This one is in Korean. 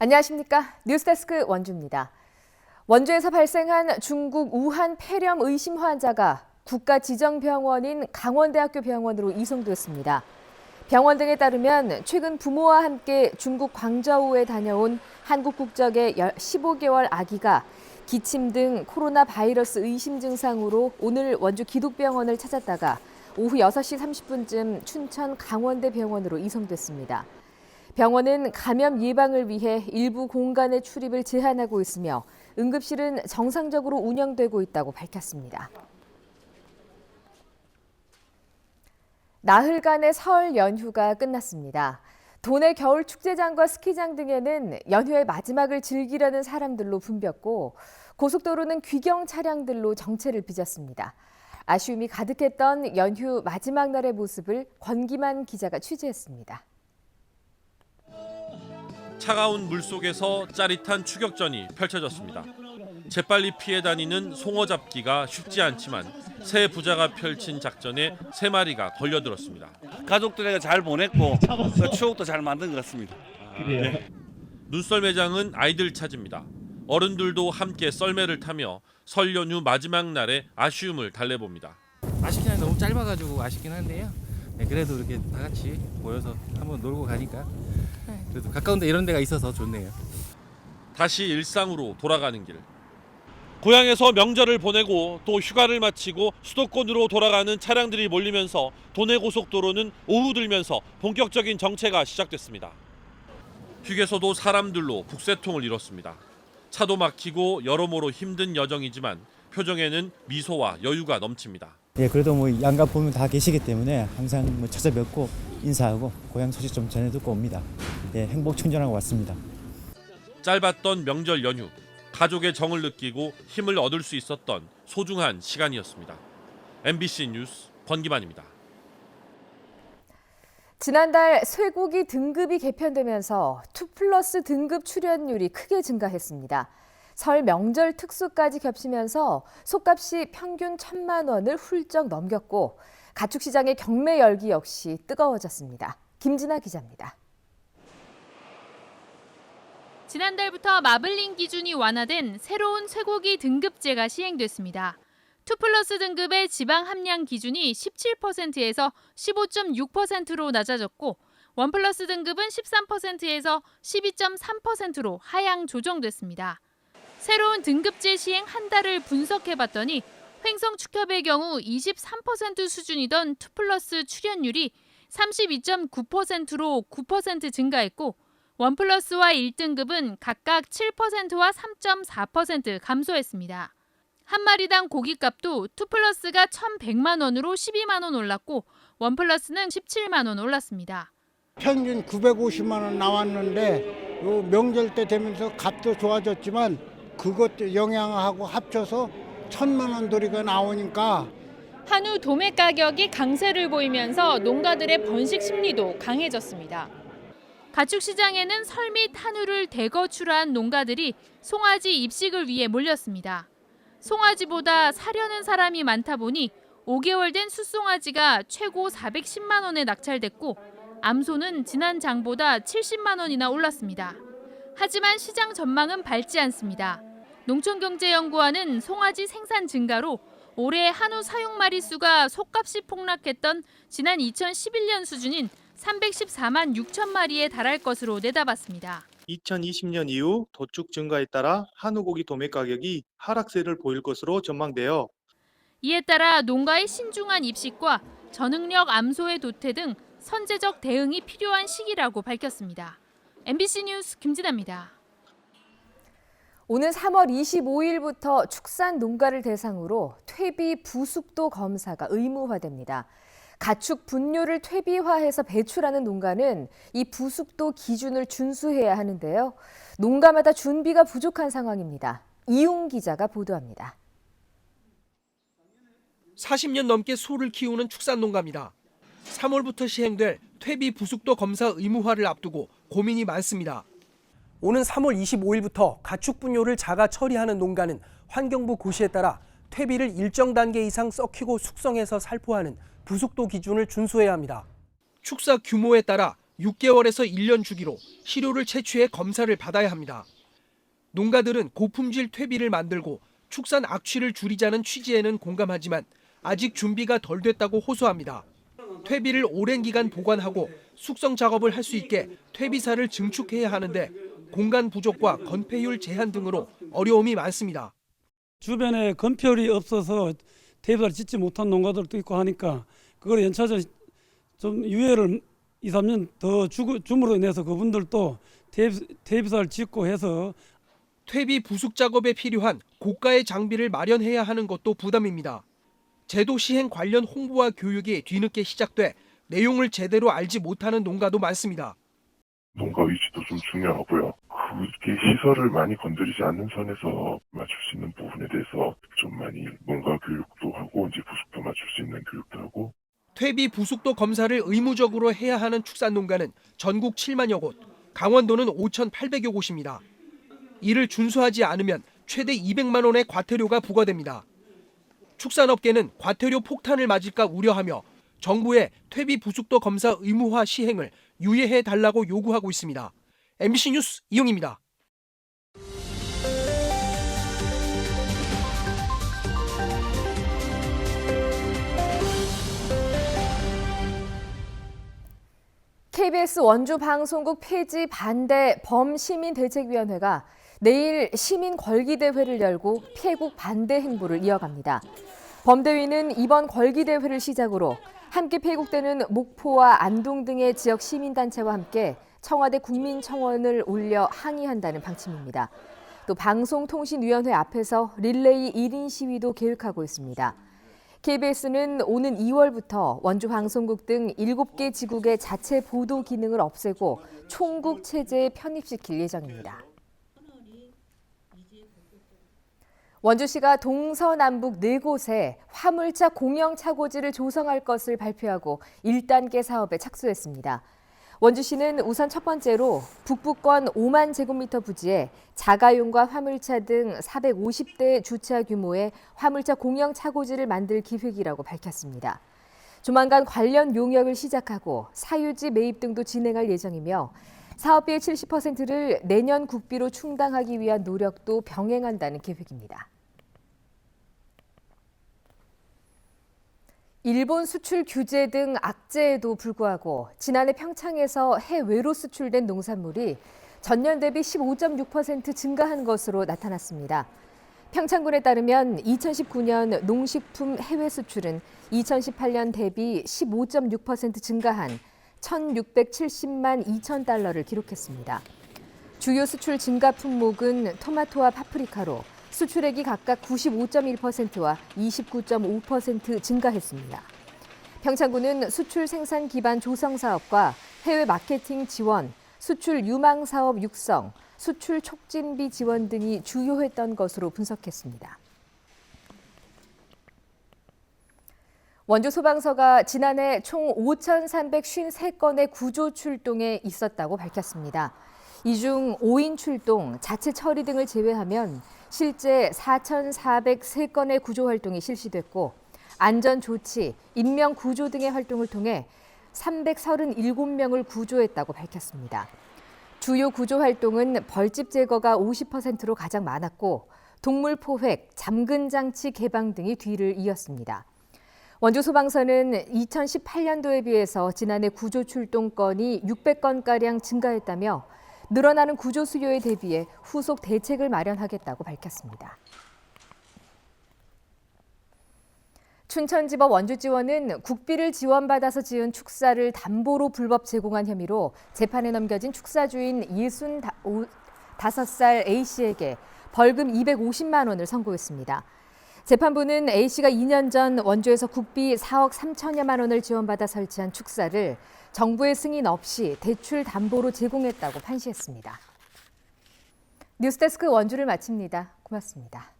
안녕하십니까. 뉴스데스크 원주입니다. 원주에서 발생한 중국 우한 폐렴 의심 환자가 국가지정병원인 강원대학교 병원으로 이송됐습니다. 병원 등에 따르면 최근 부모와 함께 중국 광저우에 다녀온 한국 국적의 15개월 아기가 기침 등 코로나 바이러스 의심 증상으로 오늘 원주 기독병원을 찾았다가 오후 6시 30분쯤 춘천 강원대 병원으로 이송됐습니다. 병원은 감염 예방을 위해 일부 공간의 출입을 제한하고 있으며 응급실은 정상적으로 운영되고 있다고 밝혔습니다. 나흘간의 설 연휴가 끝났습니다. 도내 겨울 축제장과 스키장 등에는 연휴의 마지막을 즐기려는 사람들로 붐볐고 고속도로는 귀경 차량들로 정체를 빚었습니다. 아쉬움이 가득했던 연휴 마지막 날의 모습을 권기만 기자가 취재했습니다. 차가운 물속에서 짜릿한 추격전이 펼쳐졌습니다. 재빨리 피해 다니는 송어 잡기가 쉽지 않지만 새 부자가 펼친 작전에 3마리가 걸려들었습니다. 가족들에게 잘 보냈고 추억도 잘 만든 것 같습니다. 네. 눈썰 매장은 아이들 찾입니다. 어른들도 함께 썰매를 타며 설 연휴 마지막 날에 아쉬움을 달래봅니다. 아쉽긴 한데 너무 짧아가지고 아쉽긴 한데요. 네, 그래도 이렇게 다 같이 모여서 한번 놀고 가니까 그래도 가까운데 이런 데가 있어서 좋네요. 다시 일상으로 돌아가는 길. 고향에서 명절을 보내고 또 휴가를 마치고 수도권으로 돌아가는 차량들이 몰리면서 도내 고속도로는 오후 들면서 본격적인 정체가 시작됐습니다. 휴게소도 사람들로 북새통을 이뤘습니다. 차도 막히고 여러모로 힘든 여정이지만 표정에는 미소와 여유가 넘칩니다. 예, 그래도 양가 부모 다 계시기 때문에 항상 찾아뵙고 인사하고 고향 소식 좀 전해 듣고 옵니다. 예, 행복 충전하고 왔습니다. 짧았던 명절 연휴, 가족의 정을 느끼고 힘을 얻을 수 있었던 소중한 시간이었습니다. MBC 뉴스 권기만입니다. 지난달 쇠고기 등급이 개편되면서 2플러스 등급 출연율이 크게 증가했습니다. 설 명절 특수까지 겹치면서 솥값이 평균 1,000만 원을 훌쩍 넘겼고 가축시장의 경매 열기 역시 뜨거워졌습니다. 김진아 기자입니다. 지난달부터 마블링 기준이 완화된 새로운 쇠고기 등급제가 시행됐습니다. 2플러스 등급의 지방 함량 기준이 17%에서 15.6%로 낮아졌고 1플러스 등급은 13%에서 12.3%로 하향 조정됐습니다. 새로운 등급제 시행 한 달을 분석해봤더니 횡성축협의 경우 23% 수준이던 2플러스 출연율이 32.9%로 9% 증가했고 1플러스와 1등급은 각각 7%와 3.4% 감소했습니다. 한 마리당 고기값도 2플러스가 1,100만 원으로 12만 원 올랐고 1플러스는 17만 원 올랐습니다. 평균 950만 원 나왔는데 요 명절 때 되면서 값도 좋아졌지만 그것도 영향하고 합쳐서 1,000만 원 도리가 나오니까 한우 도매 가격이 강세를 보이면서 농가들의 번식 심리도 강해졌습니다. 가축시장에는 설 및 한우를 대거 출하한 농가들이 송아지 입식을 위해 몰렸습니다. 송아지보다 사려는 사람이 많다 보니 5개월 된 숫송아지가 최고 410만 원에 낙찰됐고 암소는 지난 장보다 70만 원이나 올랐습니다. 하지만 시장 전망은 밝지 않습니다. 농촌경제연구원은 송아지 생산 증가로 올해 한우 사육 마리수가 솥값이 폭락했던 지난 2011년 수준인 314만 6천 마리에 달할 것으로 내다봤습니다. 2020년 이후 도축 증가에 따라 한우고기 도매 가격이 하락세를 보일 것으로 전망되어 이에 따라 농가의 신중한 입식과 저능력 암소의 도태 등 선제적 대응이 필요한 시기라고 밝혔습니다. MBC 뉴스 김진아입니다. 오는 3월 25일부터 축산 농가를 대상으로 퇴비 부숙도 검사가 의무화됩니다. 가축 분뇨를 퇴비화해서 배출하는 농가는 이 부숙도 기준을 준수해야 하는데요. 농가마다 준비가 부족한 상황입니다. 이용 기자가 보도합니다. 40년 넘게 소를 키우는 축산농가입니다. 3월부터 시행될 퇴비 부숙도 검사 의무화를 앞두고 고민이 많습니다. 오는 3월 25일부터 가축 분뇨를 자가 처리하는 농가는 환경부 고시에 따라 퇴비를 일정 단계 이상 썩히고 숙성해서 살포하는 부숙도 기준을 준수해야 합니다. 축사 규모에 따라 6개월에서 1년 주기로 시료를 채취해 검사를 받아야 합니다. 농가들은 고품질 퇴비를 만들고 축산 악취를 줄이자는 취지에는 공감하지만 아직 준비가 덜 됐다고 호소합니다. 퇴비를 오랜 기간 보관하고 숙성 작업을 할 수 있게 퇴비사를 증축해야 하는데 공간 부족과 건폐율 제한 등으로 어려움이 많습니다. 주변에 건폐율이 없어서 퇴비사를 짓지 못한 농가들도 있고 하니까 그걸 연차적 좀 유예를 2, 3년 더 줌으로 인해서 그분들도 퇴비사를 짓고 해서 퇴비 부숙 작업에 필요한 고가의 장비를 마련해야 하는 것도 부담입니다. 제도 시행 관련 홍보와 교육이 뒤늦게 시작돼 내용을 제대로 알지 못하는 농가도 많습니다. 농가 위치도 좀 중요하고요. 그게 시설을 많이 건드리지 않는 선에서 맞출 수 있는 부분에 대해서 좀 많이 농가 교육도 하고 이제 부숙도 맞출 수 있는 교육도 하고. 퇴비 부숙도 검사를 의무적으로 해야 하는 축산농가는 전국 7만여 곳, 강원도는 5,800여 곳입니다. 이를 준수하지 않으면 최대 200만 원의 과태료가 부과됩니다. 축산업계는 과태료 폭탄을 맞을까 우려하며 정부의 퇴비 부숙도 검사 의무화 시행을 유예해 달라고 요구하고 있습니다. MBC 뉴스 이용입니다. KBS 원주 방송국 폐지 반대 범시민대책위원회가 내일 시민 걸기대회를 열고 폐국 반대 행보를 이어갑니다. 범대위는 이번 걸기대회를 시작으로 함께 폐국되는 목포와 안동 등의 지역 시민단체와 함께 청와대 국민청원을 올려 항의한다는 방침입니다. 또 방송통신위원회 앞에서 릴레이 1인 시위도 계획하고 있습니다. KBS는 오는 2월부터 원주 방송국 등 7개 지국의 자체 보도 기능을 없애고 총국 체제에 편입시킬 예정입니다. 원주시가 동서남북 4곳에 화물차 공영 차고지를 조성할 것을 발표하고 1단계 사업에 착수했습니다. 원주시는 우선 첫 번째로 북부권 5만 제곱미터 부지에 자가용과 화물차 등 450대 주차 규모의 화물차 공영 차고지를 만들 기획이라고 밝혔습니다. 조만간 관련 용역을 시작하고 사유지 매입 등도 진행할 예정이며 사업비의 70%를 내년 국비로 충당하기 위한 노력도 병행한다는 계획입니다. 일본 수출 규제 등 악재에도 불구하고 지난해 평창에서 해외로 수출된 농산물이 전년 대비 15.6% 증가한 것으로 나타났습니다. 평창군에 따르면 2019년 농식품 해외 수출은 2018년 대비 15.6% 증가한 1,670만 2천 달러를 기록했습니다. 주요 수출 증가 품목은 토마토와 파프리카로 수출액이 각각 95.1%와 29.5% 증가했습니다. 평창군은 수출 생산 기반 조성 사업과 해외 마케팅 지원, 수출 유망 사업 육성, 수출 촉진비 지원 등이 주요했던 것으로 분석했습니다. 원주 소방서가 지난해 총 5,353건의 구조 출동에 있었다고 밝혔습니다. 이 중 5인 출동, 자체 처리 등을 제외하면 실제 4,403건의 구조 활동이 실시됐고 안전 조치, 인명 구조 등의 활동을 통해 337명을 구조했다고 밝혔습니다. 주요 구조 활동은 벌집 제거가 50%로 가장 많았고 동물 포획, 잠근 장치 개방 등이 뒤를 이었습니다. 원주 소방서는 2018년도에 비해서 지난해 구조 출동 건이 600건가량 증가했다며 늘어나는 구조 수요에 대비해 후속 대책을 마련하겠다고 밝혔습니다. 춘천지법 원주지원은 국비를 지원받아서 지은 축사를 담보로 불법 제공한 혐의로 재판에 넘겨진 축사주인 65살 A씨에게 벌금 250만 원을 선고했습니다. 재판부는 A씨가 2년 전 원주에서 국비 4억 3천여만 원을 지원받아 설치한 축사를 정부의 승인 없이 대출 담보로 제공했다고 판시했습니다. 뉴스데스크 원주를 마칩니다. 고맙습니다.